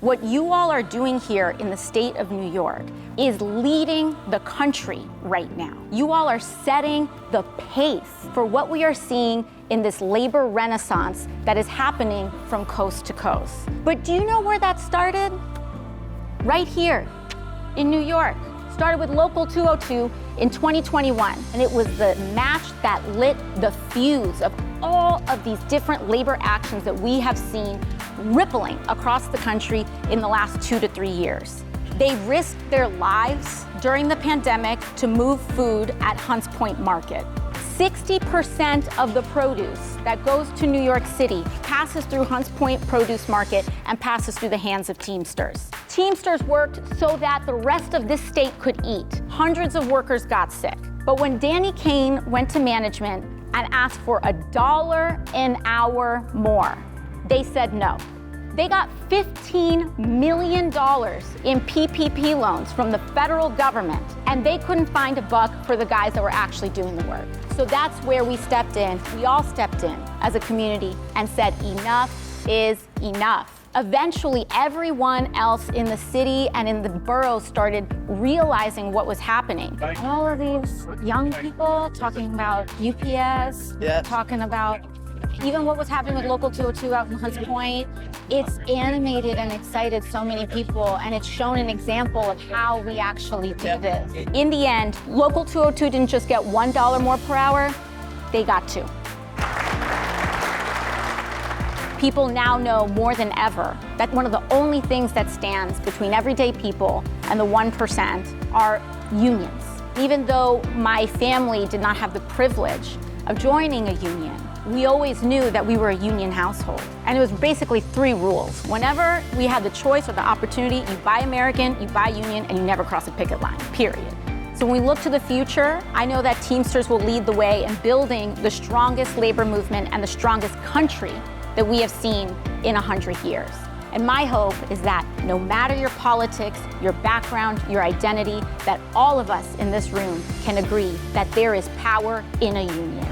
What you all are doing here in the state of New York is leading the country right now. You all are setting the pace for what we are seeing in this labor renaissance that is happening from coast to coast. But do you know where that started? Right here in New York. Started with Local 202 in 2021, and it was the match that lit the fuse of all of these different labor actions that we have seen rippling across the country in the last 2 to 3 years. They risked their lives during the pandemic to move food at Hunts Point Market. 60% of the produce that goes to New York City passes through Hunts Point Produce Market and passes through the hands of Teamsters. Teamsters worked so that the rest of this state could eat. Hundreds of workers got sick. But when Danny Kaine went to management and asked for $1 an hour more, they said no. They got $15 million in PPP loans from the federal government, and they couldn't find a buck for the guys that were actually doing the work. So that's where we stepped in. We all stepped in as a community and said enough is enough. Eventually, everyone else in the city and in the boroughs started realizing what was happening. All of these young people talking about UPS, talking about even what was happening with Local 202 out in Hunts Point. It's animated and excited so many people, and it's shown an example of how we actually do this. In the end, Local 202 didn't just get $1 more per hour, they got $2. People now know more than ever that one of the only things that stands between everyday people and the 1% are unions. Even though my family did not have the privilege of joining a union, we always knew that we were a union household. And it was basically 3 rules. Whenever we had the choice or the opportunity, you buy American, you buy union, and you never cross a picket line, period. So when we look to the future, I know that Teamsters will lead the way in building the strongest labor movement and the strongest country that we have seen in 100 years. And my hope is that no matter your politics, your background, your identity, that all of us in this room can agree that there is power in a union.